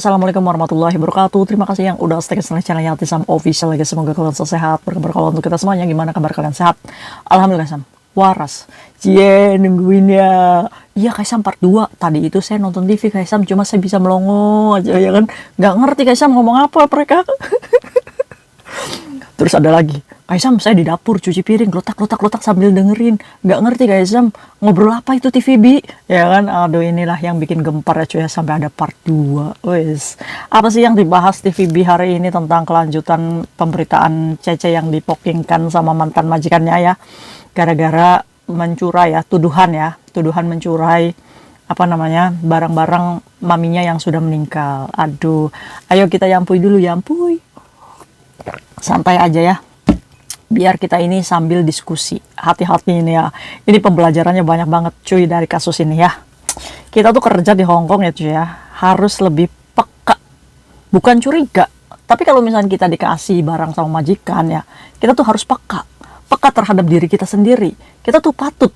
Assalamualaikum warahmatullahi wabarakatuh. Terima kasih yang udah stay di channel Yati Sam Official lagi. Semoga kalian sehat. Berkabar kalau untuk kita semuanya. Gimana kabar kalian, sehat? Alhamdulillah Sam. Waras. Cie, nungguin ya. Iya Kaisam part 2. Tadi itu saya nonton TV Kaisam, cuma saya bisa melongo aja ya kan. Gak ngerti Kaisam ngomong apa mereka. Terus ada lagi, Kaisam saya di dapur cuci piring, lotak sambil dengerin. Gak ngerti Kaisam ngobrol apa itu TVB, ya kan. Aduh, inilah yang bikin gempar ya cuy ya, sampai ada part 2. Wes, apa sih yang dibahas TVB hari ini tentang kelanjutan pemberitaan Cece yang dipokingkan sama mantan majikannya ya, gara-gara mencurai ya, tuduhan mencurai apa namanya, barang-barang maminya yang sudah meninggal. Aduh, ayo kita yampuy dulu, yampuy. Santai aja ya, biar kita ini sambil diskusi. Hati-hati ini ya, ini pembelajarannya banyak banget cuy dari kasus ini ya. Kita tuh kerja di Hong Kong ya cuy ya, harus lebih peka, bukan curiga. Tapi kalau misalnya kita dikasih barang sama majikan ya, kita tuh harus peka terhadap diri kita sendiri. Kita tuh patut,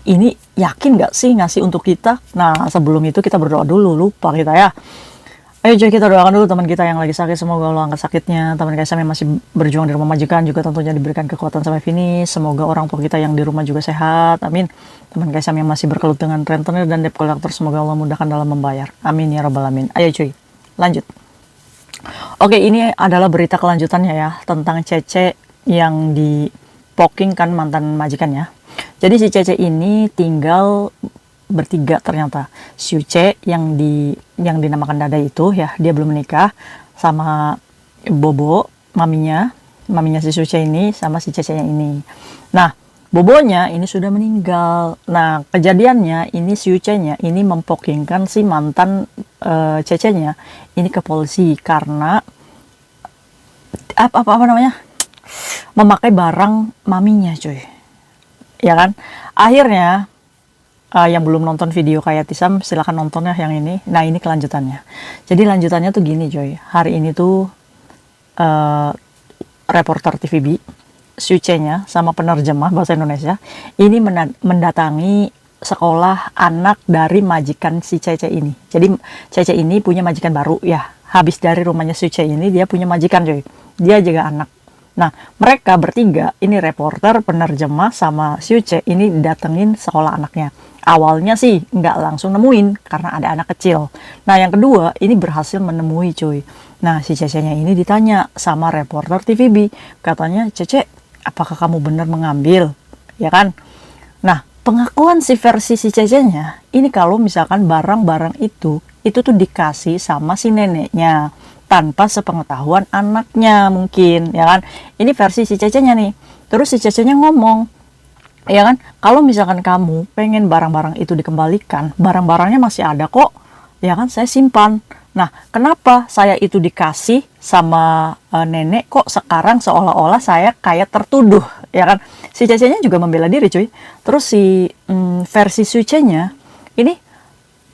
ini yakin gak sih ngasih untuk kita? Nah, sebelum itu kita berdoa dulu, lupa kita ya. Ayo cuy, kita doakan dulu teman kita yang lagi sakit, semoga Allah angkat sakitnya. Teman Kaisam yang masih berjuang di rumah majikan juga tentunya diberikan kekuatan sampai finish. Semoga orang tua kita yang di rumah juga sehat, amin. Teman Kaisam yang masih berkelut dengan rentenir dan debt collector, semoga Allah mudahkan dalam membayar, amin ya rabbal alamin. Ayo cuy, lanjut. Oke, ini adalah berita kelanjutannya ya, tentang Cece yang dipokingkan mantan majikannya. Jadi si Cece ini tinggal bertiga ternyata. Syuce yang dinamakan Dada itu ya, dia belum menikah, sama Bobo, maminya si Syuce ini, sama si Cece yang ini. Nah, Bobonya ini sudah meninggal. Nah, kejadiannya ini Syuce-nya ini mempokingkan si mantan Cece-nya ini ke polisi karena apa namanya, memakai barang maminya cuy, ya kan. Akhirnya yang belum nonton video kayak Tisam, silahkan nonton ya yang ini. Nah, ini kelanjutannya. Jadi lanjutannya tuh gini coy. Hari ini tuh reporter TVB, Syuce-nya sama penerjemah bahasa Indonesia ini mendatangi sekolah anak dari majikan si Cece ini. Jadi Cece ini punya majikan baru ya. Habis dari rumahnya Syuce ini, dia punya majikan coy. Dia jaga anak. Nah, mereka bertiga, ini reporter, penerjemah, sama Syuce ini datengin sekolah anaknya. Awalnya sih nggak langsung nemuin karena ada anak kecil. Nah, yang kedua ini berhasil menemui cuy. Nah, si Cece-nya ini ditanya sama reporter TVB. Katanya, Cece, apakah kamu benar mengambil? Ya kan? Nah, pengakuan si versi si Cece-nya, ini kalau misalkan barang-barang itu tuh dikasih sama si neneknya tanpa sepengetahuan anaknya mungkin, ya kan. Ini versi si Cece-nya nih. Terus si Cece-nya ngomong, ya kan, kalau misalkan kamu pengen barang-barang itu dikembalikan, barang-barangnya masih ada kok, ya kan, saya simpan. Nah, kenapa saya itu dikasih sama nenek kok sekarang seolah-olah saya kayak tertuduh, ya kan. Si Cece-nya juga membela diri cuy. Terus si versi Syuce-nya ini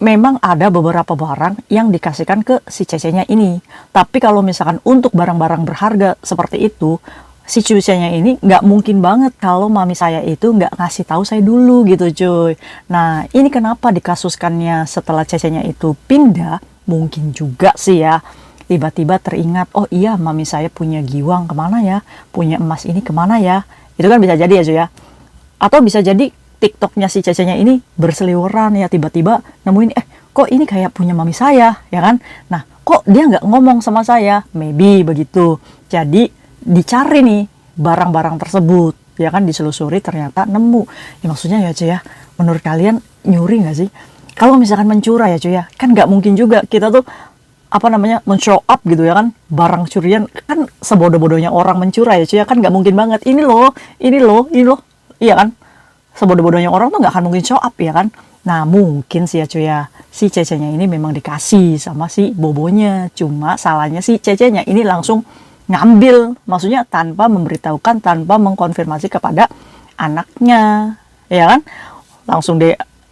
memang ada beberapa barang yang dikasihkan ke si Cece-nya ini. Tapi kalau misalkan untuk barang-barang berharga seperti itu, si Syuce-nya ini nggak mungkin banget kalau mami saya itu nggak ngasih tahu saya dulu gitu cuy. Nah, ini kenapa dikasuskannya setelah Cece-nya itu pindah, mungkin juga sih ya, tiba-tiba teringat, oh iya mami saya punya giwang kemana ya, punya emas ini kemana ya. Itu kan bisa jadi ya cuy ya. Atau bisa jadi TikToknya si Cece-nya ini berseliweran ya, tiba-tiba nemuin, kok ini kayak punya mami saya, ya kan. Nah, kok dia nggak ngomong sama saya, maybe begitu. Jadi dicari nih barang-barang tersebut, ya kan, diselusuri ternyata nemu. Ya maksudnya ya cuy ya, menurut kalian nyuri nggak sih? Kalau misalkan mencuri ya cuy ya, kan nggak mungkin juga kita tuh apa namanya men-show up gitu ya kan, barang curian kan sebodoh-bodohnya orang mencuri ya cuy ya, kan nggak mungkin banget. Ini loh, iya kan, sebodoh-bodohnya orang tuh nggak akan mungkin show up ya kan. Nah, mungkin sih ya cuy ya, si Cece-nya ini memang dikasih sama si Bobonya, cuma salahnya si Cece-nya ini langsung ngambil, maksudnya tanpa memberitahukan, tanpa mengkonfirmasi kepada anaknya, ya kan. Langsung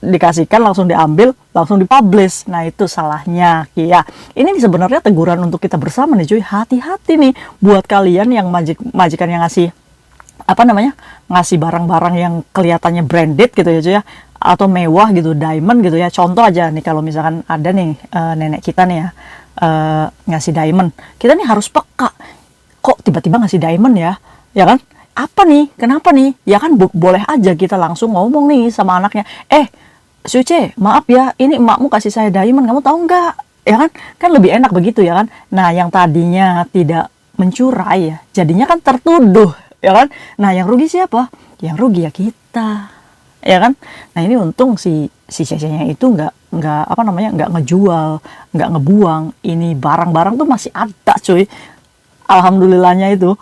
dikasihkan, langsung diambil, langsung dipublish. Nah, itu salahnya ya. Ini sebenarnya teguran untuk kita bersama nih cuy. Hati-hati nih buat kalian yang majikan yang ngasih apa namanya, ngasih barang-barang yang kelihatannya branded gitu ya cuy ya. atau mewah gitu, diamond gitu ya. Contoh aja nih, kalau misalkan ada nih nenek kita nih ya, ngasih diamond, kita nih harus peka, kok tiba-tiba ngasih diamond ya, ya kan? Apa nih? Kenapa nih? Ya kan boleh aja kita langsung ngomong nih sama anaknya, Suce, maaf ya, ini emakmu kasih saya diamond, kamu tahu nggak? Ya kan? Kan lebih enak begitu ya kan? Nah, yang tadinya tidak mencurai ya, jadinya kan tertuduh, ya kan? Nah, yang rugi siapa? Yang rugi ya kita, ya kan? Nah, ini untung si cecenya itu nggak apa namanya, nggak ngejual, nggak ngebuang. Ini barang-barang tuh masih ada, cuy. Alhamdulillahnya itu.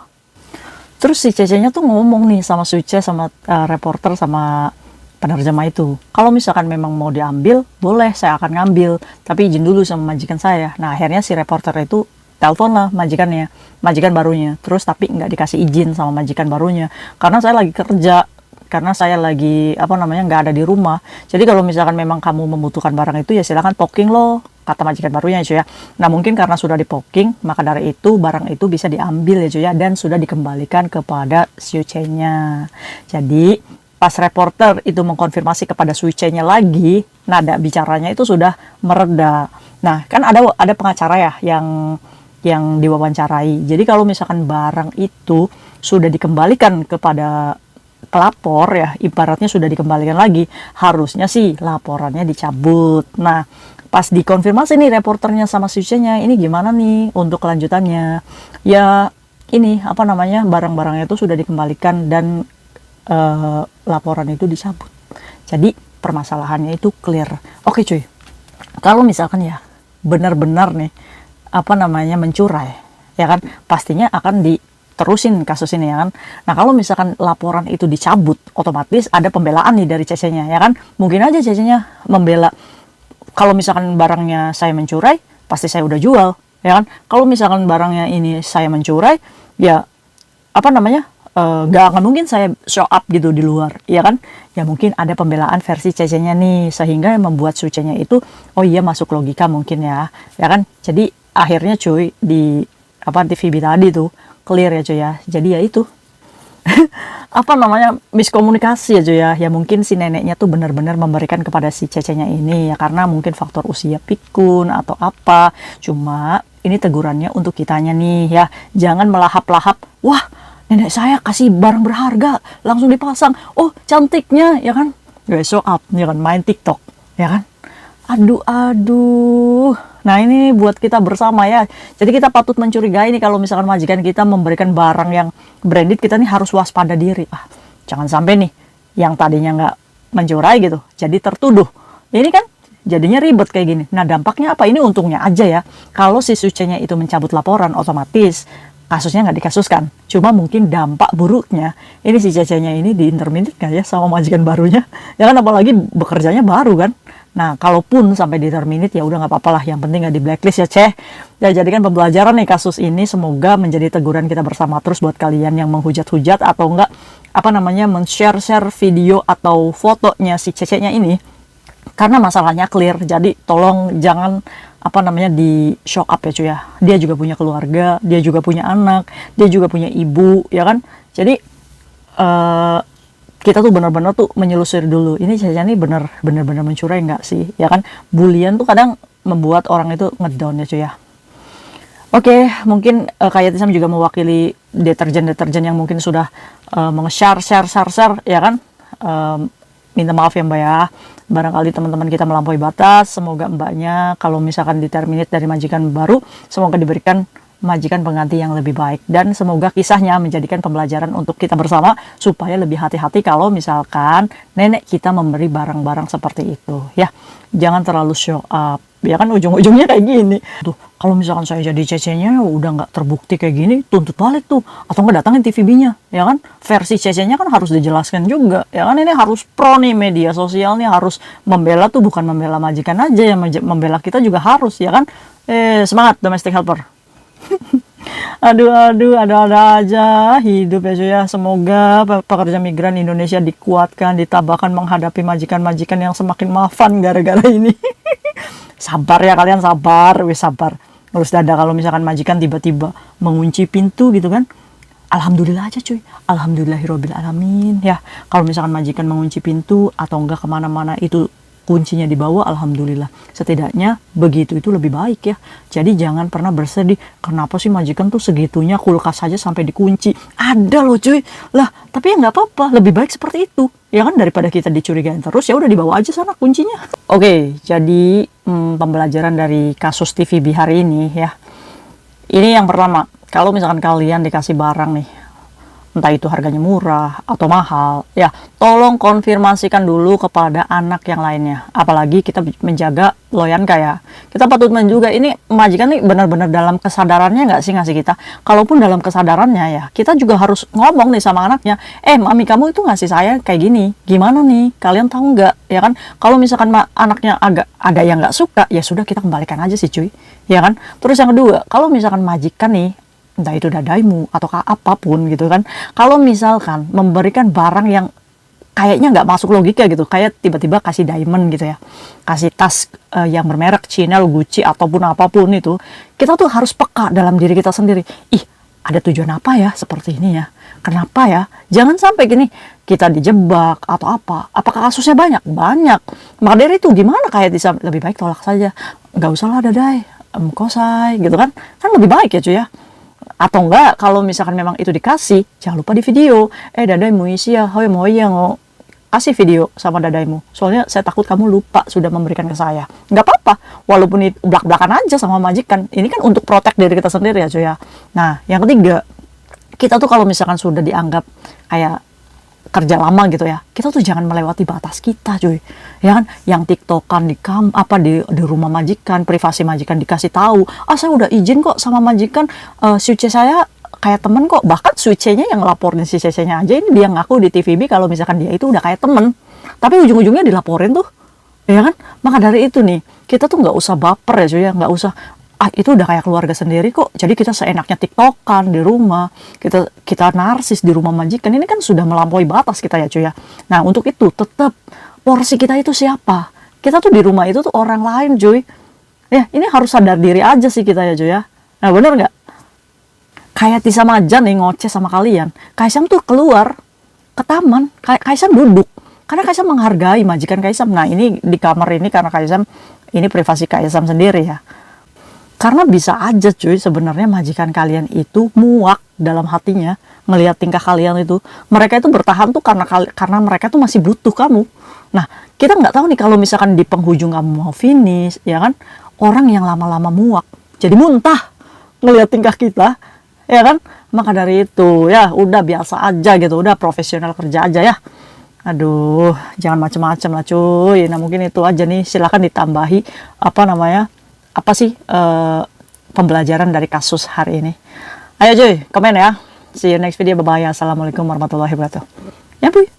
Terus si cecenya tuh ngomong nih sama Suce, sama reporter, sama penerjemah itu, kalau misalkan memang mau diambil, boleh, saya akan ngambil, tapi izin dulu sama majikan saya. Nah, akhirnya si reporter itu telepon lah majikannya, majikan barunya. Terus tapi nggak dikasih izin sama majikan barunya, karena saya lagi kerja, karena saya lagi apa namanya, nggak ada di rumah. Jadi kalau misalkan memang kamu membutuhkan barang itu, ya silakan poking loh, kata majikan barunya cuy ya. Nah, mungkin karena sudah di poking, maka dari itu barang itu bisa diambil ya cuy ya, dan sudah dikembalikan kepada Suce-nya. Jadi pas reporter itu mengkonfirmasi kepada Suce-nya lagi, nada bicaranya itu sudah mereda. Nah, kan ada pengacara ya yang diwawancarai. Jadi kalau misalkan barang itu sudah dikembalikan kepada pelapor ya, ibaratnya sudah dikembalikan lagi, harusnya sih laporannya dicabut. Nah, pas dikonfirmasi nih reporternya sama Suce-nya, ini gimana nih untuk kelanjutannya? Ya, ini apa namanya, barang-barangnya itu sudah dikembalikan dan laporan itu dicabut. Jadi permasalahannya itu clear. Oke cuy, kalau misalkan ya benar-benar nih apa namanya mencurai, ya kan pastinya akan diterusin kasus ini ya kan. Nah, kalau misalkan laporan itu dicabut, otomatis ada pembelaan nih dari CC-nya ya kan. Mungkin aja CC-nya membela, kalau misalkan barangnya saya mencurai, pasti saya udah jual ya kan. Kalau misalkan barangnya ini saya mencurai, ya apa namanya, nggak akan mungkin saya show up gitu di luar, ya kan? Ya mungkin ada pembelaan versi CC-nya nih, sehingga membuat Suce-nya itu, oh iya masuk logika mungkin ya kan? Jadi akhirnya cuy, di apa TVB tadi tuh clear ya cuy ya. Jadi ya itu apa namanya, miskomunikasi ya cuy ya. Ya mungkin si neneknya tuh benar-benar memberikan kepada si CC-nya ini ya, karena mungkin faktor usia pikun atau apa. Cuma ini tegurannya untuk kitanya nih ya, jangan melahap-lahap, wah nenek saya kasih barang berharga langsung dipasang, oh cantiknya ya kan, show up ya kan, main TikTok ya kan. Aduh. Nah, ini buat kita bersama ya. Jadi kita patut mencurigai nih kalau misalkan majikan kita memberikan barang yang branded, kita nih harus waspada diri. Jangan sampai nih yang tadinya nggak mencurai gitu, jadi tertuduh. Ini kan jadinya ribet kayak gini. Nah, dampaknya apa? Ini untungnya aja ya. Kalau si Suce-nya itu mencabut laporan, otomatis kasusnya nggak dikasuskan. Cuma mungkin dampak buruknya, ini si CC-nya ini diinterminate nggak ya sama majikan barunya? Ya kan, apalagi bekerjanya baru kan. Nah, kalaupun sampai di-terminate, ya udah nggak apa-apa lah. Yang penting nggak di blacklist ya, Ceh. Ya, jadikan pembelajaran nih kasus ini. Semoga menjadi teguran kita bersama terus buat kalian yang menghujat-hujat atau enggak, apa namanya, men-share video atau fotonya si CC-nya ini. Karena masalahnya clear, jadi tolong jangan apa namanya di shock up ya cuy ya. Dia juga punya keluarga, dia juga punya anak, dia juga punya ibu ya kan. Jadi kita tuh benar-benar tuh menyelusuri dulu, ini Caca ini benar-benar mencurai nggak sih ya kan. Bulian tuh kadang membuat orang itu ngedown ya cuy ya. Oke, mungkin kayak Tisam juga mewakili deterjen yang mungkin sudah meng-share ya kan. Minta maaf ya Mbak ya, barangkali teman-teman kita melampaui batas. Semoga Mbaknya kalau misalkan di-terminate dari majikan baru, semoga diberikan majikan pengganti yang lebih baik, dan semoga kisahnya menjadikan pembelajaran untuk kita bersama supaya lebih hati-hati kalau misalkan nenek kita memberi barang-barang seperti itu ya. Jangan terlalu show up ya kan, ujung-ujungnya kayak gini tuh. Kalau misalkan saya jadi CC-nya udah nggak terbukti kayak gini, tuntut balik tuh, atau nggak datangin TVB-nya ya kan. Versi CC-nya kan harus dijelaskan juga ya kan. Ini harus pro nih, media sosial nih harus membela tuh, bukan membela majikan aja ya, membela kita juga harus ya kan. Semangat domestic helper. Ada aja hidup ya cuy ya. Semoga pekerja migran Indonesia dikuatkan, ditabahkan menghadapi majikan-majikan yang semakin maafan gara-gara ini. Sabar ya kalian, sabar, wis sabar. Harus dada kalau misalkan majikan tiba-tiba mengunci pintu gitu kan. alhamdulillah aja cuy, alhamdulillahirobbil alamin ya. Kalau misalkan majikan mengunci pintu atau enggak kemana-mana itu kuncinya dibawa, alhamdulillah. Setidaknya begitu itu lebih baik ya. Jadi jangan pernah bersedih, kenapa sih majikan tuh segitunya kulkas saja sampai dikunci. Ada loh cuy. Lah, tapi ya nggak apa-apa, lebih baik seperti itu. Ya kan, daripada kita dicurigain terus, ya udah dibawa aja sana kuncinya. Oke, jadi pembelajaran dari kasus TVB hari ini ya. Ini yang pertama, kalau misalkan kalian dikasih barang nih, entah itu harganya murah atau mahal, ya tolong konfirmasikan dulu kepada anak yang lainnya. Apalagi kita menjaga loyan kayak kita patut menjaga ini majikan nih benar-benar dalam kesadarannya nggak sih ngasih kita. Kalaupun dalam kesadarannya ya, kita juga harus ngomong nih sama anaknya, mami kamu itu ngasih saya kayak gini, gimana nih? Kalian tahu nggak? Ya kan? Kalau misalkan anaknya agak ada yang nggak suka, ya sudah kita kembalikan aja sih cuy, ya kan? Terus yang kedua, kalau misalkan majikan nih, entah itu dadaimu atau apapun gitu kan, kalau misalkan memberikan barang yang kayaknya nggak masuk logika gitu, kayak tiba-tiba kasih diamond gitu ya, kasih tas yang bermerek Chanel, Gucci ataupun apapun itu, kita tuh harus peka dalam diri kita sendiri. Ih, ada tujuan apa ya seperti ini ya? Kenapa ya? Jangan sampai gini kita dijebak atau apa. Apakah kasusnya banyak? Banyak. Maka dari itu gimana kayak bisa lebih baik tolak saja, nggak usah lah dadai, kosai gitu kan lebih baik ya cuy ya. Atau enggak, kalau misalkan memang itu dikasih, jangan lupa di video. Dadaimu isi ya, hoi mau ya ngo. Kasih video sama dadaimu. Soalnya saya takut kamu lupa sudah memberikan ke saya. Nggak apa-apa, walaupun itu belak-belakan aja sama majikan. Ini kan untuk protek diri kita sendiri ya cuy ya. Nah, yang ketiga, kita tuh kalau misalkan sudah dianggap kayak kerja lama gitu ya, kita tuh jangan melewati batas kita cuy, ya kan? Yang tiktokan di rumah majikan, privasi majikan dikasih tahu, saya udah izin kok sama majikan, suce saya kayak temen kok, bahkan suce-nya yang laporin si cece-nya aja ini dia ngaku di TVB kalau misalkan dia itu udah kayak temen, tapi ujung-ujungnya dilaporin tuh, ya kan? Maka dari itu nih, kita tuh nggak usah baper ya cuy ya, nggak usah itu udah kayak keluarga sendiri kok, jadi kita seenaknya tiktokan di rumah, kita narsis di rumah majikan, ini kan sudah melampaui batas kita ya cuy ya. Nah, untuk itu tetap porsi kita itu siapa? Kita tuh di rumah itu tuh orang lain cuy ya, ini harus sadar diri aja sih kita ya cuy ya. Nah, bener nggak? Kayak Tisa Majan nih ngoceh sama kalian, Kaisam tuh keluar ke taman, Kaisam duduk karena Kaisam menghargai majikan Kaisam. Nah, ini di kamar ini karena Kaisam ini privasi Kaisam sendiri ya. Karena bisa aja cuy, sebenarnya majikan kalian itu muak dalam hatinya ngelihat tingkah kalian itu. Mereka itu bertahan tuh karena mereka tuh masih butuh kamu. Nah, kita nggak tahu nih kalau misalkan di penghujung kamu mau finish, ya kan? Orang yang lama-lama muak, jadi muntah ngelihat tingkah kita, ya kan? Maka dari itu, ya udah biasa aja gitu, udah profesional kerja aja ya. Aduh, jangan macem-macem lah cuy. Nah, mungkin itu aja nih, silahkan ditambahi apa sih pembelajaran dari kasus hari ini. Ayo cuy, komen ya. See you next video. Bye bye. Assalamualaikum warahmatullahi wabarakatuh. Ya, Puy.